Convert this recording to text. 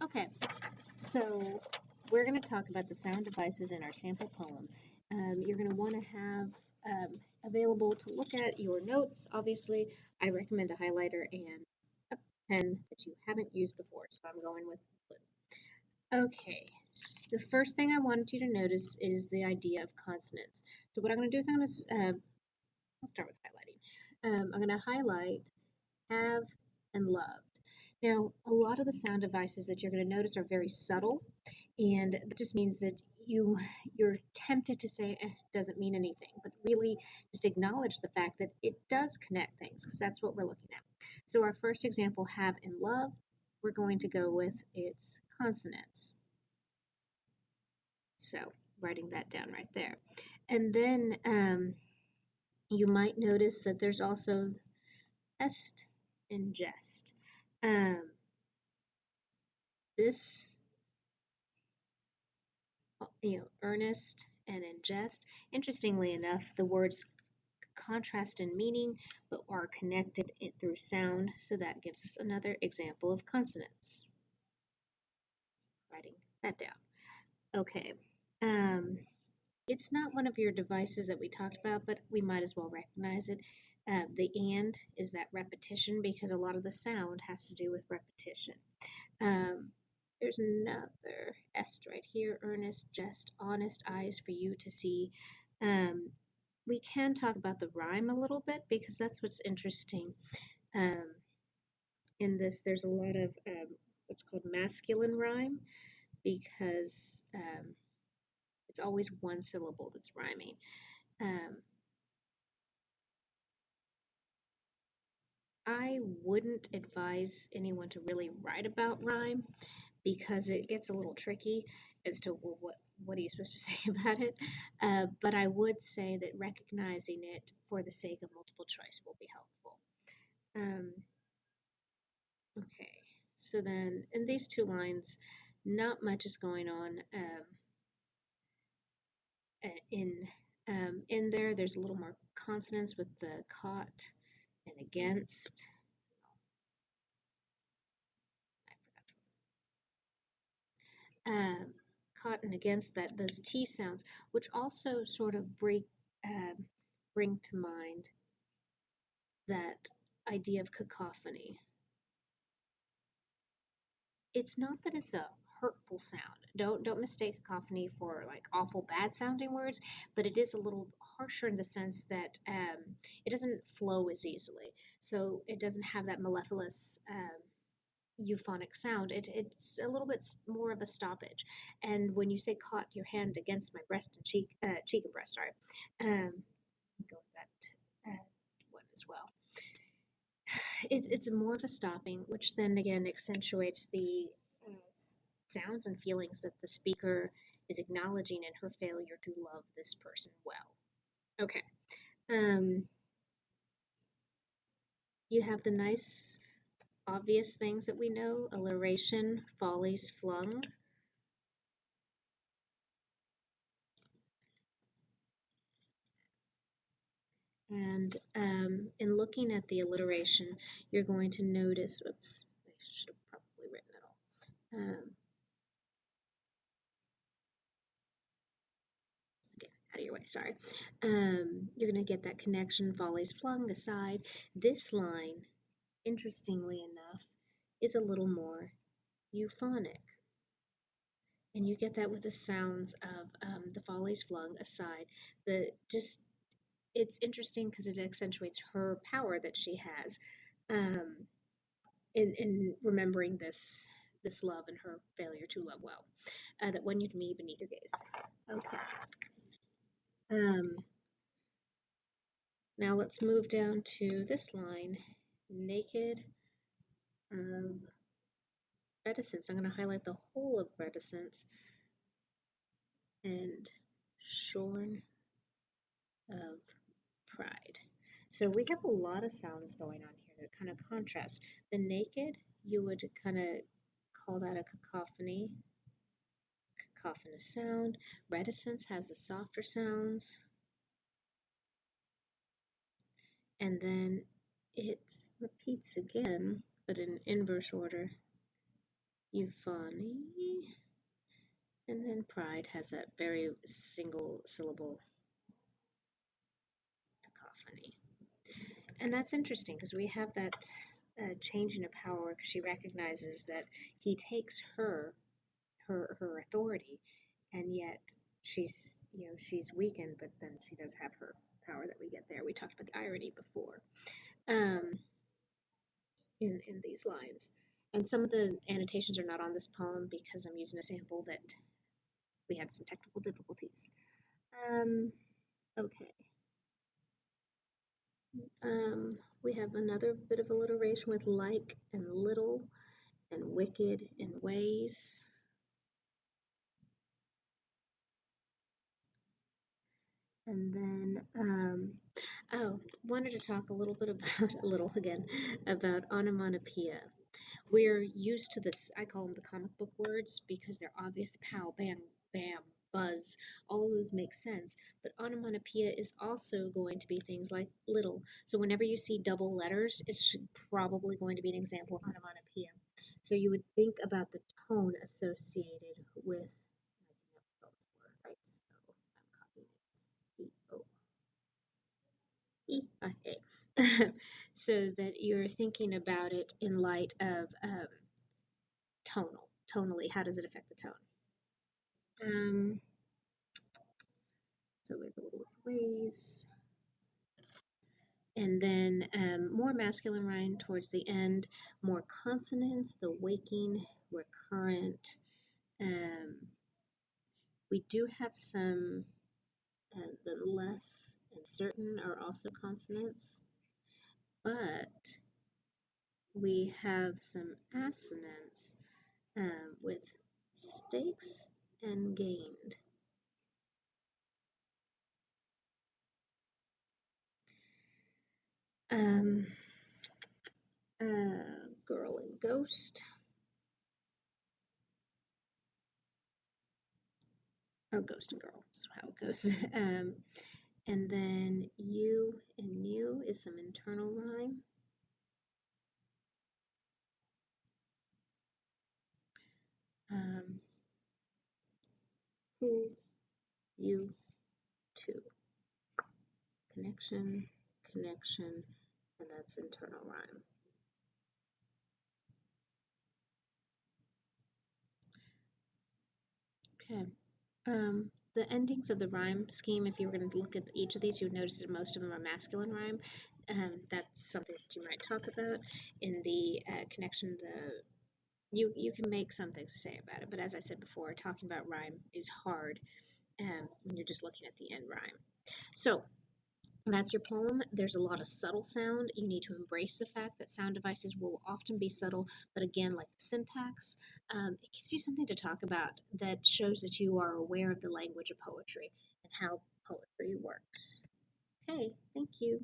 Okay, so we're going to talk about the sound devices in our sample poem. You're going to want to have available to look at your notes. Obviously, I recommend a highlighter and a pen that you haven't used before, so I'm going with blue. Okay, the first thing I wanted you to notice is the idea of consonants. So what I'm going to do is I'll start with highlighting. I'm going to highlight have, and loved. Now, a lot of the sound devices that you're going to notice are very subtle, and it just means that you're tempted to say doesn't mean anything, but really just acknowledge the fact that it does connect things because that's what we're looking at. So our first example, have and love, we're going to go with its consonants. So writing that down right there, and then you might notice that there's also est and jest. This earnest and in jest. Interestingly enough, the words contrast in meaning but are connected through sound, so that gives us another example of consonants. Writing that down. Okay. Um, it's not one of your devices that we talked about, but we might as well recognize it. The and is that repetition because a lot of the sound has to do with repetition. Um, there's another est right here, earnest, just, honest eyes for you to see. Um, we can talk about the rhyme a little bit because that's what's interesting. Um, in this, there's a lot of what's called masculine rhyme because um, it's always one syllable that's rhyming. Um, I wouldn't advise anyone to really write about rhyme because it gets a little tricky as to well, what are you supposed to say about it. But I would say that recognizing it for the sake of multiple choice will be helpful. Um, okay, so then in these two lines, not much is going on in there. There's a little more consonants with the caught and against. I forgot um, caught and against that those T sounds, which also sort of bring to mind that idea of cacophony. It's not that it's a hurtful sound. Don't mistake cacophony for like awful bad sounding words, but it is a little harsher in the sense that it doesn't flow as easily. So it doesn't have that mellifluous euphonic sound. It's a little bit more of a stoppage. And when you say caught your hand against my breast and cheek and breast, sorry, go with that one as well. It's more of a stopping, which then again accentuates the uh, sounds and feelings that the speaker is acknowledging in her failure to love this person well. Okay. Um, you have the nice, obvious things that we know alliteration, follies flung. And in looking at the alliteration, you're going to notice, oops, I should have probably written it all. Get out of your way, sorry. You're going to get that connection, volleys flung aside. This line, interestingly enough, is a little more euphonic. And you get that with the sounds of the volleys flung aside. The just it's interesting because it accentuates her power that she has. Um, in remembering this love and her failure to love well, that one you'd me beneath your gaze. Okay. Um, now let's move down to this line, naked reticence. I'm going to highlight the whole of reticence and shorn of pride. So we have a lot of sounds going on here that kind of contrast. The naked, you would kind of call that a cacophony, cacophonous sound. Reticence has the softer sounds. And then it repeats again, but in inverse order. euphony, and then pride has that very single syllable cacophony. And that's interesting because we have that change in a power because she recognizes that he takes her authority, and yet she's she's weakened, but then she does have her power that we get there. We talked about the irony before um, in these lines, and some of the annotations are not on this poem because I'm using a sample that we had some technical difficulties. Um, okay. We have another bit of alliteration with like and little and wicked and ways. And then, wanted to talk a little bit about, a little again, about onomatopoeia. We're used to this, I call them the comic book words because they're obvious, pow, bam, bam, buzz, all of those make sense. But onomatopoeia is also going to be things like little. So whenever you see double letters, it's probably going to be an example of onomatopoeia. So you would think about the tone associated with, right? So I'm copying it. Okay. So that you're thinking about it in light of tonally. How does it affect the tone? Um, so we have a little ways, and then more masculine rhyme towards the end, more consonants, the waking, recurrent. Um, we do have some the less and certain are also consonants, but we have some assonants with stakes and gained. Um, girl and ghost. Oh, ghost and girl. That's how it goes. And then you and new is some internal rhyme. Um, who, you, to. Connection, connection, and that's internal rhyme. Okay. The endings of the rhyme scheme, if you were going to look at each of these, you would notice that most of them are masculine rhyme. That's something that you might talk about in the connection. You can make something to say about it, but as I said before, talking about rhyme is hard when you're just looking at the end rhyme. So that's your poem. There's a lot of subtle sound. You need to embrace the fact that sound devices will often be subtle, but again, like syntax, it gives you something to talk about that shows that you are aware of the language of poetry and how poetry works. Okay, thank you.